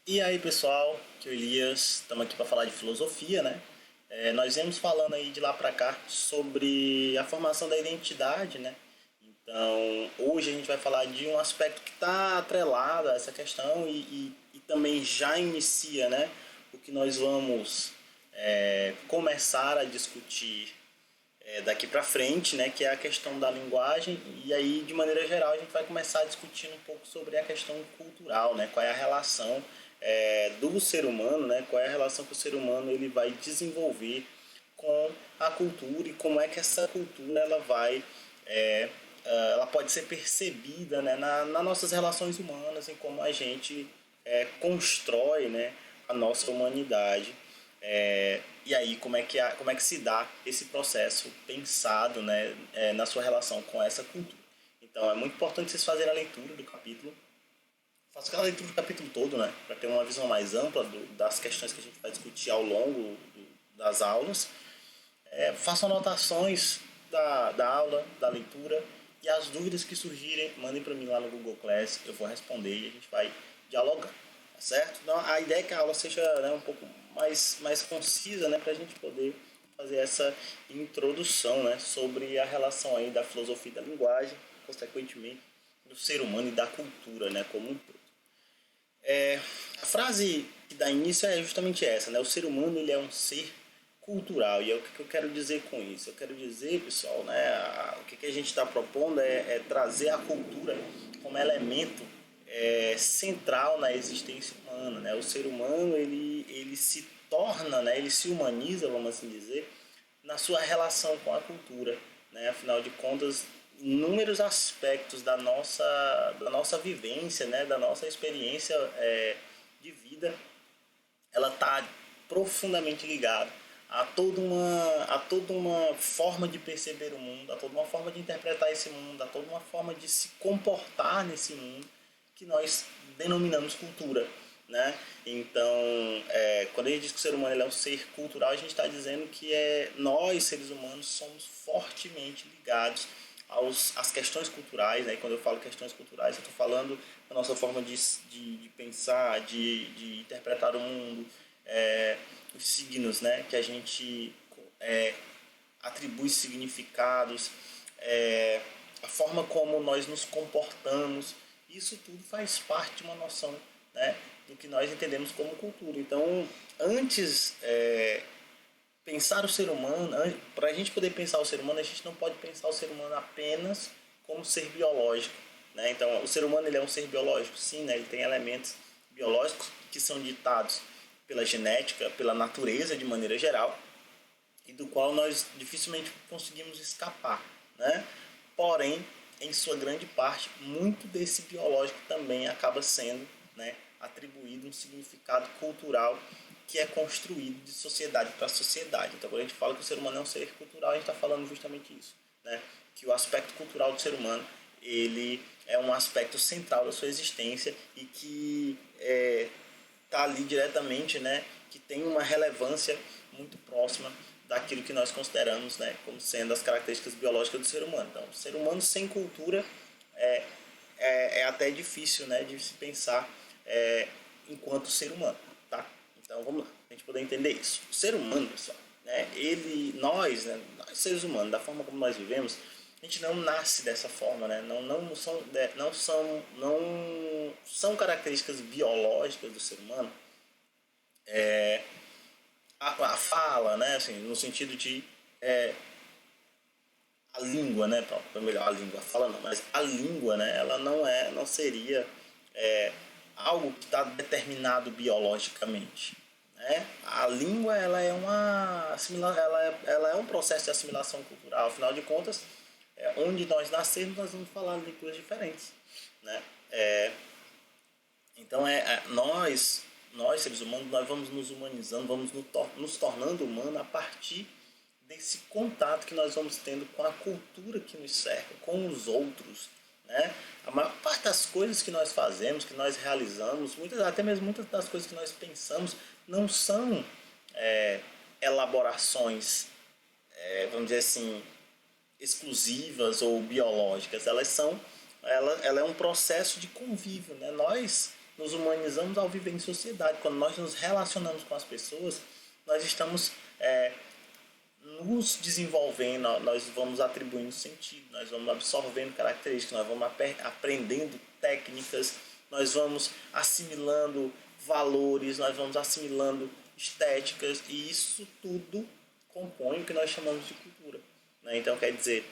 E aí pessoal, que é o Elias, estamos aqui para falar de filosofia, né? Nós viemos falando aí de lá para cá sobre a formação da identidade, né? Então, hoje a gente vai falar de um aspecto que está atrelado a essa questão e também já inicia, né? O que nós vamos começar a discutir daqui para frente, né, que é a questão da linguagem. E aí, de maneira geral, a gente vai começar discutindo um pouco sobre a questão cultural, né, qual é a relação do ser humano, né, qual é a relação que o ser humano ele vai desenvolver com a cultura e como é que essa cultura ela vai ela pode ser percebida, né, nas nossas relações humanas, em como a gente constrói, né, a nossa humanidade. E aí, como é que se dá esse processo pensado, né, na sua relação com essa cultura. Então, é muito importante vocês fazerem a leitura do capítulo. Faça aquela leitura do capítulo todo, né, para ter uma visão mais ampla das questões que a gente vai discutir ao longo das aulas. Façam anotações da aula, da leitura, e as dúvidas que surgirem, mandem para mim lá no Google Class, eu vou responder e a gente vai dialogar, tá certo? Então, a ideia é que a aula seja, né, um pouco mais concisa, né, para a gente poder fazer essa introdução, né, sobre a relação aí da filosofia e da linguagem, consequentemente do ser humano e da cultura, né, como um todo. A frase que dá início é justamente essa, né? O ser humano ele é um ser cultural. E é o que eu quero dizer com isso? Eu quero dizer, pessoal, né, o que a gente está propondo é trazer a cultura como elemento central na existência humana, né? O ser humano ele se torna, né, ele se humaniza, vamos assim dizer, na sua relação com a cultura, né? Afinal de contas, inúmeros aspectos da nossa vivência, né, da nossa experiência de vida, ela está profundamente ligada a toda uma forma de perceber o mundo, a toda uma forma de interpretar esse mundo, a toda uma forma de se comportar nesse mundo que nós denominamos cultura, né? Então, quando a gente diz que o ser humano ele é um ser cultural, a gente está dizendo que nós, seres humanos, somos fortemente ligados às questões culturais, né? E quando eu falo questões culturais, eu estou falando da nossa forma de pensar, de interpretar o mundo, os signos, né? Que a gente atribui significados, a forma como nós nos comportamos, isso tudo faz parte de uma noção, né, do que nós entendemos como cultura. Então, antes, pensar o ser humano, para a gente poder pensar o ser humano, a gente não pode pensar o ser humano apenas como ser biológico, né? Então, o ser humano ele é um ser biológico, sim, né? Ele tem elementos biológicos que são ditados pela genética, pela natureza de maneira geral, e do qual nós dificilmente conseguimos escapar, né? Porém, em sua grande parte, muito desse biológico também acaba sendo, né, atribuído um significado cultural que é construído de sociedade para sociedade. Então, quando a gente fala que o ser humano é um ser cultural, a gente está falando justamente isso, né? Que o aspecto cultural do ser humano ele é um aspecto central da sua existência e que está ali diretamente, né, que tem uma relevância muito próxima daquilo que nós consideramos, né, como sendo as características biológicas do ser humano. Então, o ser humano sem cultura é, é até difícil, né, de se pensar enquanto ser humano, tá? Então, vamos lá, a gente poder entender isso. O ser humano, pessoal, né, nós seres humanos, da forma como nós vivemos, a gente não nasce dessa forma, né? Não são características biológicas do ser humano a fala, né? Assim, no sentido de a língua, né? Melhor a língua, a fala não, mas a língua, né? Ela não seria algo que está determinado biologicamente, né? A língua ela é ela é um processo de assimilação cultural. Afinal de contas, onde nós nascemos nós vamos falar línguas diferentes, né? Então nós seres humanos, nós vamos nos humanizando, vamos nos tornando humanos a partir desse contato que nós vamos tendo com a cultura que nos cerca, com os outros, né? A maior parte das coisas que nós fazemos, que nós realizamos, até mesmo muitas das coisas que nós pensamos, não são elaborações, vamos dizer assim, exclusivas ou biológicas. Ela é um processo de convívio, né? Nós nos humanizamos ao viver em sociedade. Quando nós nos relacionamos com as pessoas, nós estamos nos desenvolvendo, nós vamos atribuindo sentido, nós vamos absorvendo características, nós vamos aprendendo técnicas, nós vamos assimilando valores, nós vamos assimilando estéticas, e isso tudo compõe o que nós chamamos de cultura, né? Então, quer dizer,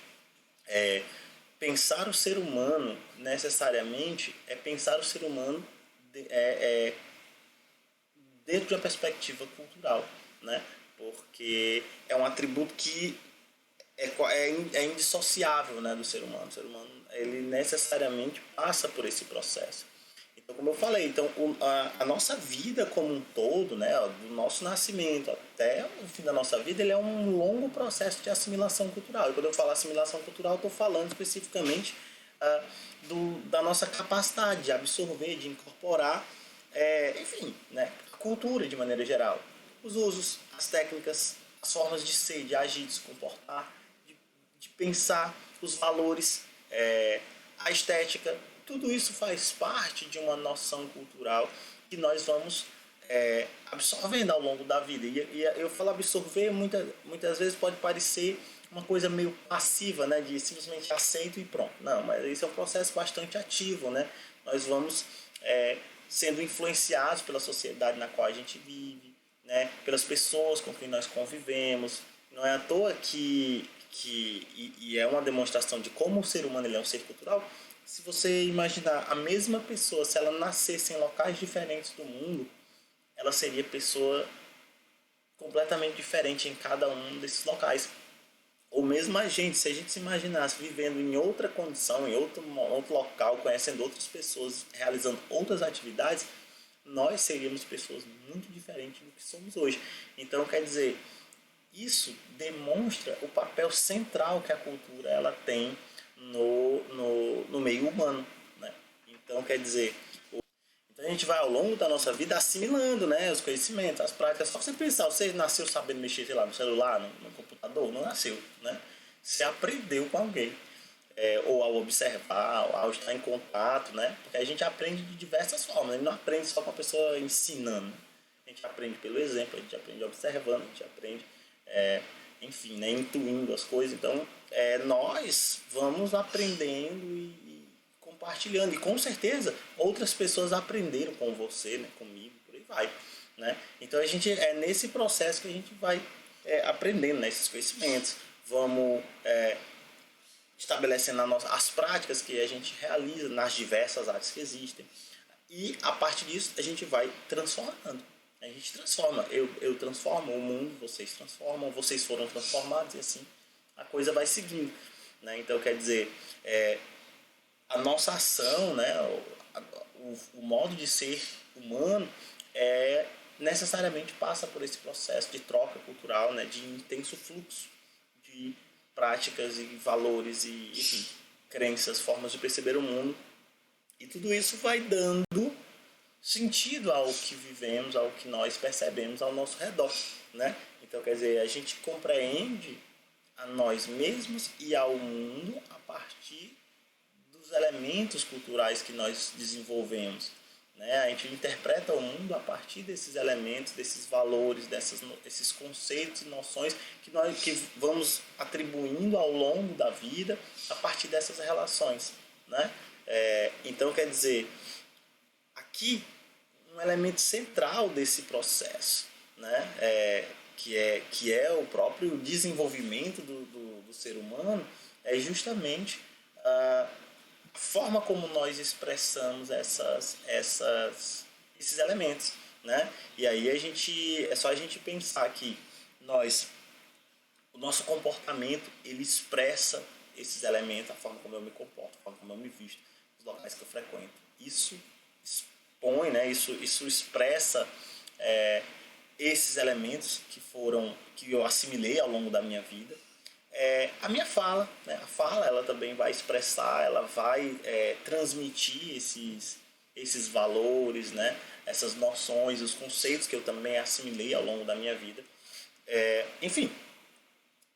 pensar o ser humano necessariamente é pensar o ser humano dentro de uma perspectiva cultural, né? Porque é um atributo que é indissociável, né, do ser humano. O ser humano, ele necessariamente passa por esse processo. Então, como eu falei, então, a nossa vida como um todo, né, do nosso nascimento até o fim da nossa vida, ele é um longo processo de assimilação cultural. E quando eu falo assimilação cultural, eu estou falando especificamente da nossa capacidade de absorver, de incorporar, enfim, né, a cultura de maneira geral. Os usos, as técnicas, as formas de ser, de agir, de se comportar, de pensar, os valores, a estética, tudo isso faz parte de uma noção cultural que nós vamos absorvendo ao longo da vida. E eu falo absorver, muitas vezes pode parecer uma coisa meio passiva, né, de simplesmente aceito e pronto. Não, mas isso é um processo bastante ativo, né? Nós vamos sendo influenciados pela sociedade na qual a gente vive, né, pelas pessoas com quem nós convivemos. Não é à toa que é uma demonstração de como o ser humano ele é um ser cultural. Se você imaginar a mesma pessoa, se ela nascesse em locais diferentes do mundo, ela seria pessoa completamente diferente em cada um desses locais. Ou mesmo a gente, se a gente se imaginasse vivendo em outra condição, em outro local, conhecendo outras pessoas, realizando outras atividades, nós seríamos pessoas muito diferentes do que somos hoje. Então, quer dizer, isso demonstra o papel central que a cultura ela tem no meio humano, né? Então, quer dizer, então a gente vai ao longo da nossa vida assimilando, né, os conhecimentos, as práticas. Só você pensar, você nasceu sabendo mexer, sei lá, no celular, no computador? Não nasceu, né? Você aprendeu com alguém. Ou ao observar, ao estar em contato, né? Porque a gente aprende de diversas formas, a gente não aprende só com a pessoa ensinando. A gente aprende pelo exemplo, a gente aprende observando, a gente aprende, enfim, né, intuindo as coisas. Então, nós vamos aprendendo e compartilhando. E com certeza, outras pessoas aprenderam com você, né, comigo, por aí vai. Né? Então, a gente é nesse processo que a gente vai aprendendo, né, esses conhecimentos. Vamos estabelecendo as práticas que a gente realiza nas diversas áreas que existem. E, a partir disso, a gente vai transformando. A gente transforma. Eu transformo o mundo, vocês transformam, vocês foram transformados e assim a coisa vai seguindo. Né? Então, quer dizer, a nossa ação, né, o modo de ser humano necessariamente passa por esse processo de troca cultural, né, de intenso fluxo de práticas e valores e, enfim, crenças, formas de perceber o mundo. E tudo isso vai dando sentido ao que vivemos, ao que nós percebemos ao nosso redor, né? Então, quer dizer, a gente compreende a nós mesmos e ao mundo a partir dos elementos culturais que nós desenvolvemos, né? A gente interpreta o mundo a partir desses elementos, desses valores, desses conceitos e noções que vamos atribuindo ao longo da vida a partir dessas relações, né? Então, quer dizer, aqui um elemento central desse processo, né? Que é o próprio desenvolvimento do ser humano, é justamente a forma como nós expressamos esses elementos, né? E aí é só a gente pensar que o nosso comportamento ele expressa esses elementos, a forma como eu me comporto, a forma como eu me visto, os locais que eu frequento. Isso expõe, né? Isso expressa esses elementos que eu assimilei ao longo da minha vida. A minha fala, né? A fala ela também vai expressar, ela vai transmitir esses valores, né? Essas noções, os conceitos que eu também assimilei ao longo da minha vida. Enfim,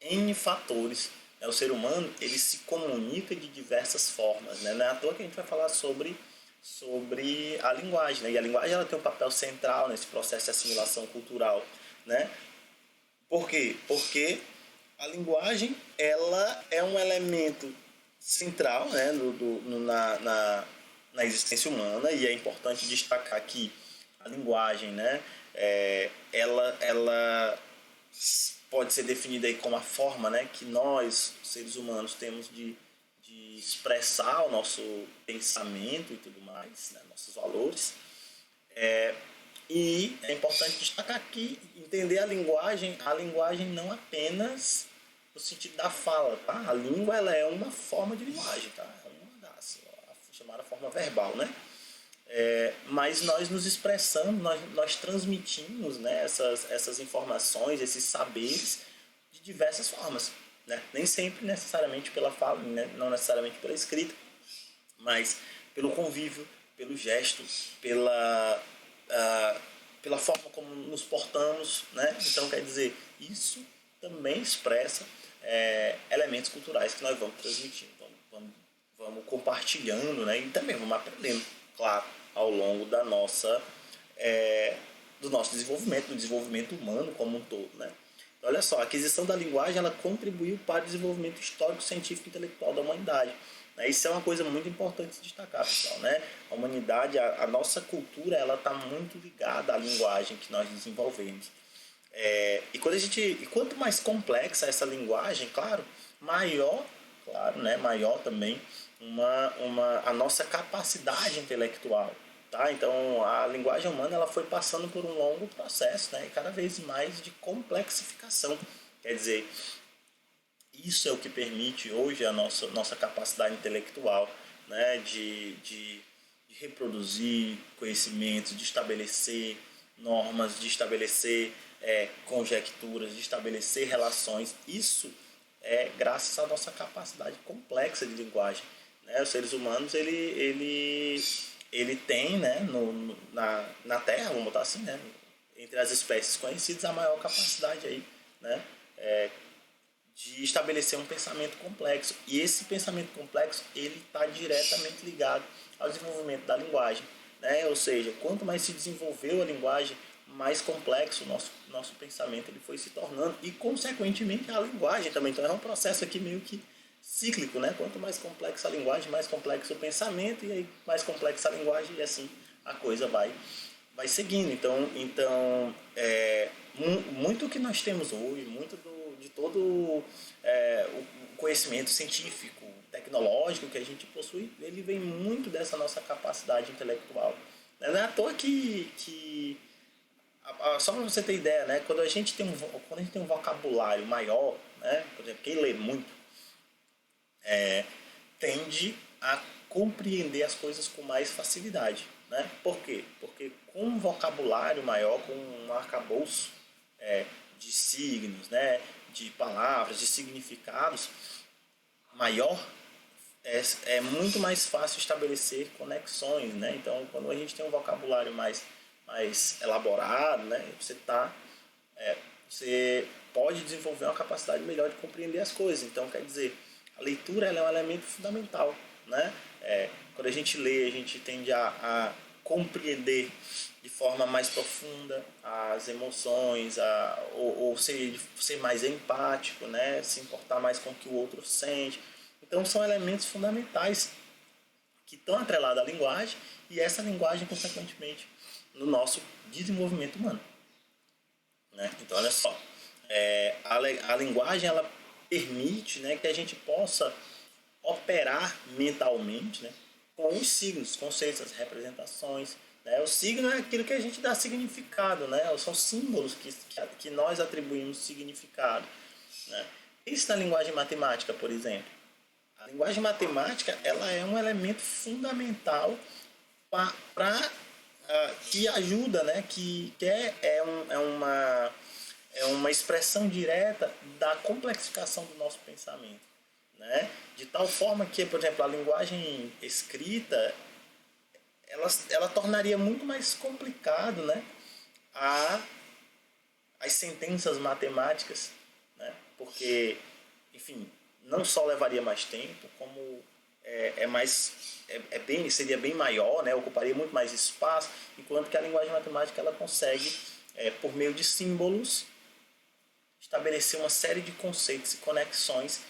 N fatores. O ser humano ele se comunica de diversas formas, né? Não é à toa que a gente vai falar sobre sobre a linguagem, né? E a linguagem ela tem um papel central nesse processo de assimilação cultural, né? Por quê? Porque a linguagem ela é um elemento central, né, na existência humana, e é importante destacar que a linguagem, né, ela pode ser definida aí como a forma, né, que nós, seres humanos, temos de expressar o nosso pensamento e tudo mais, né, nossos valores. E é importante destacar que entender a linguagem não apenas no sentido da fala, tá? A língua ela é uma forma de linguagem, tá? É uma das, a chamada forma verbal, né? Mas nós nos expressamos, nós transmitimos, né, essas informações, esses saberes de diversas formas, né? Nem sempre necessariamente pela fala, né? Não necessariamente pela escrita, mas pelo convívio, pelo gesto, pela forma como nos portamos, né? Então, quer dizer, isso também expressa elementos culturais que nós vamos transmitindo, vamos compartilhando, né? E também vamos aprendendo, claro, ao longo do nosso desenvolvimento, do desenvolvimento humano como um todo, né? Então, olha só, a aquisição da linguagem ela contribuiu para o desenvolvimento histórico, científico e intelectual da humanidade. Isso é uma coisa muito importante de destacar, pessoal, né? A humanidade, a nossa cultura, ela está muito ligada à linguagem que nós desenvolvemos. E quanto mais complexa essa linguagem, claro, maior também a nossa capacidade intelectual, tá? Então a linguagem humana ela foi passando por um longo processo, né? E cada vez mais de complexificação. Quer dizer, isso é o que permite hoje a nossa capacidade intelectual, né? De reproduzir conhecimentos, de estabelecer normas, de estabelecer conjecturas, de estabelecer relações. Isso é graças à nossa capacidade complexa de linguagem, né? Os seres humanos ele tem, né, na Terra, vamos botar assim, né, entre as espécies conhecidas, a maior capacidade aí, né, de estabelecer um pensamento complexo. E esse pensamento complexo ele está diretamente ligado ao desenvolvimento da linguagem, né? Ou seja, quanto mais se desenvolveu a linguagem, mais complexo o nosso pensamento ele foi se tornando e, consequentemente, a linguagem também. Então, é um processo aqui meio que cíclico, né? Quanto mais complexa a linguagem, mais complexo o pensamento, e aí mais complexa a linguagem, e assim a coisa vai seguindo. Então muito que nós temos hoje, muito de todo o conhecimento científico, tecnológico que a gente possui, ele vem muito dessa nossa capacidade intelectual. Não é à toa só para você ter ideia, né? Quando a gente tem um vocabulário maior, né? Por exemplo, quem lê muito tende a compreender as coisas com mais facilidade, né? Por quê? Porque com um vocabulário maior, com um arcabouço de signos, né? De palavras, de significados maior, é muito mais fácil estabelecer conexões, né? Então, quando a gente tem um vocabulário mais elaborado, né? Você pode desenvolver uma capacidade melhor de compreender as coisas. Então, quer dizer, a leitura ela é um elemento fundamental, né? Quando a gente lê, a gente tende a compreender de forma mais profunda as emoções, ou ser mais empático, né? Se importar mais com o que o outro sente. Então, são elementos fundamentais que estão atrelados à linguagem e essa linguagem, consequentemente, no nosso desenvolvimento humano, né? Então, olha só, a linguagem ela permite, né, que a gente possa operar mentalmente, né, com os signos, conceitos, as representações, né? O signo é aquilo que a gente dá significado, né? São símbolos que nós atribuímos significado, né? Isso na linguagem matemática, por exemplo. A linguagem matemática ela é um elemento fundamental que ajuda, né? Que é uma expressão direta da complexificação do nosso pensamento, né? De tal forma que, por exemplo, a linguagem escrita ela tornaria muito mais complicado, né, as sentenças matemáticas, né? Porque, enfim, não só levaria mais tempo, como seria bem maior, né? Ocuparia muito mais espaço, enquanto que a linguagem matemática ela consegue, por meio de símbolos, estabelecer uma série de conceitos e conexões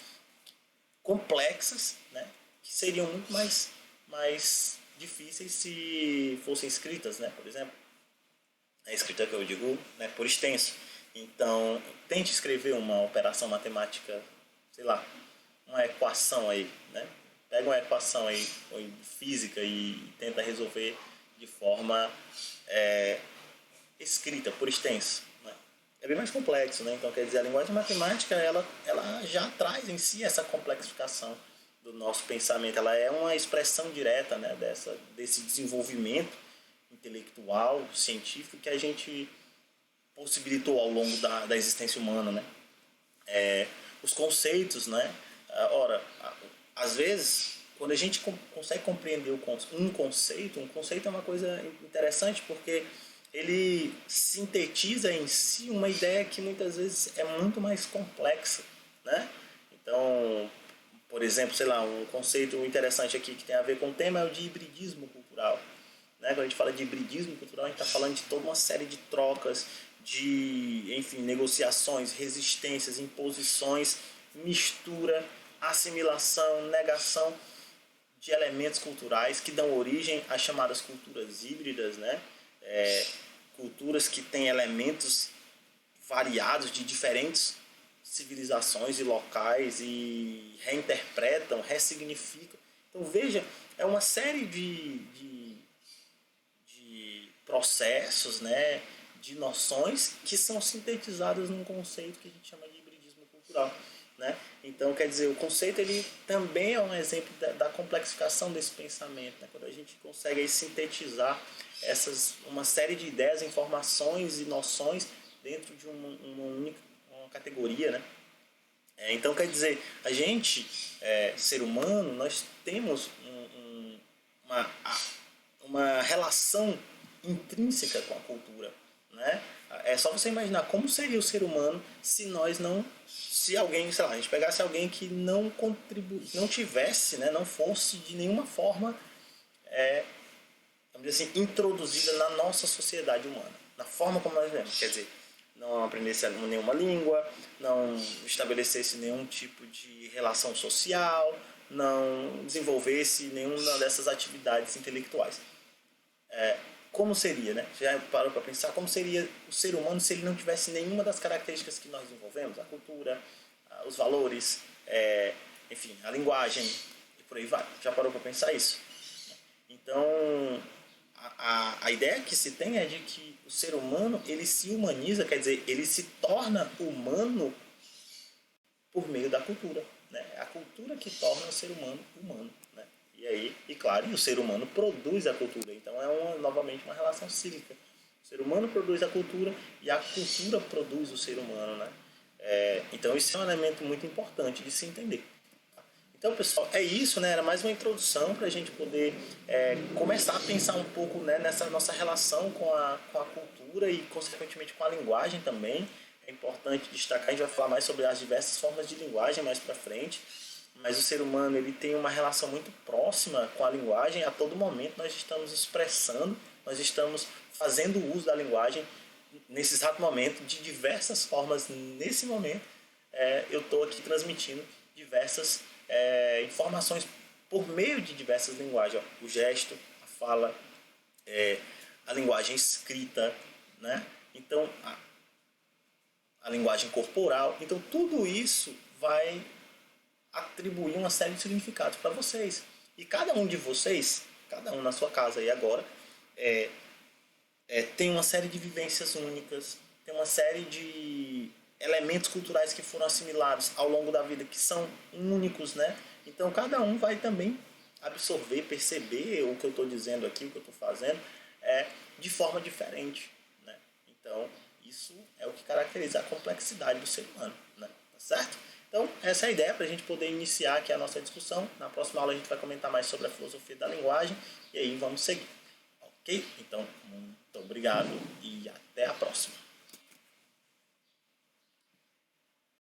complexas, né? Que seriam muito mais difíceis se fossem escritas, né? Por exemplo, a escrita que eu digo, né, por extenso. Então, tente escrever uma operação matemática, sei lá, uma equação aí, né? Pega uma equação aí física e tenta resolver de forma escrita, por extenso. Né? É bem mais complexo, né? Então, quer dizer, a linguagem matemática ela já traz em si essa complexificação do nosso pensamento. Ela é uma expressão direta, né, desse desenvolvimento intelectual, científico que a gente possibilitou ao longo da existência humana, né? Os conceitos, né? Ora, às vezes, quando a gente consegue compreender um conceito é uma coisa interessante porque ele sintetiza em si uma ideia que muitas vezes é muito mais complexa, né? Então, por exemplo, sei lá, um conceito interessante aqui que tem a ver com o tema é o de hibridismo cultural. Né? Quando a gente fala de hibridismo cultural, a gente está falando de toda uma série de trocas, de, enfim, negociações, resistências, imposições, mistura, assimilação, negação de elementos culturais que dão origem às chamadas culturas híbridas, né? Culturas que têm elementos variados de diferentes civilizações e locais e reinterpretam, ressignificam. Então veja, é uma série de processos, né, de noções que são sintetizadas num conceito que a gente chama de hibridismo cultural. Né? Então, quer dizer, o conceito ele também é um exemplo da complexificação desse pensamento, né? Quando a gente consegue aí sintetizar uma série de ideias, informações e noções dentro de uma única categoria. Né? Então, quer dizer, a gente, ser humano, nós temos uma relação intrínseca com a cultura. Né? É só você imaginar como seria o ser humano se alguém, sei lá, a gente pegasse alguém que não tivesse, né, não fosse de nenhuma forma, vamos dizer assim, introduzida na nossa sociedade humana, na forma como nós vivemos. Quer dizer, não aprendesse nenhuma língua, não estabelecesse nenhum tipo de relação social, não desenvolvesse nenhuma dessas atividades intelectuais. Como seria, né? Já parou para pensar como seria o ser humano se ele não tivesse nenhuma das características que nós desenvolvemos? A cultura, os valores, enfim, a linguagem e por aí vai. Já parou para pensar isso? Então, a ideia que se tem é de que o ser humano ele se humaniza, quer dizer, ele se torna humano por meio da cultura. Né? É a cultura que torna o ser humano humano. Né? E aí, e claro, o ser humano produz a cultura. Então é novamente uma relação cíclica. O ser humano produz a cultura e a cultura produz o ser humano. Né? Então isso é um elemento muito importante de se entender. Então, pessoal, é isso, né? Era mais uma introdução para a gente poder começar a pensar um pouco, né, nessa nossa relação com a cultura e, consequentemente, com a linguagem também. É importante destacar, a gente vai falar mais sobre as diversas formas de linguagem mais para frente, mas o ser humano ele tem uma relação muito próxima com a linguagem. A todo momento nós estamos expressando, nós estamos fazendo uso da linguagem nesse exato momento, de diversas formas. Nesse momento, eu estou aqui transmitindo diversas informações por meio de diversas linguagens. Ó, o gesto, a fala, a linguagem escrita, né? Então, a linguagem corporal. Então, tudo isso vai atribuir uma série de significados para vocês. E cada um de vocês, cada um na sua casa aí agora, tem uma série de vivências únicas, tem uma série de elementos culturais que foram assimilados ao longo da vida que são únicos, né? Então cada um vai também absorver, perceber o que eu estou dizendo aqui, o que eu estou fazendo, de forma diferente, né? Então isso é o que caracteriza a complexidade do ser humano, né? Tá certo? Então essa é a ideia para a gente poder iniciar aqui a nossa discussão. Na próxima aula a gente vai comentar mais sobre a filosofia da linguagem e aí vamos seguir. Ok? Então, muito obrigado e até a próxima.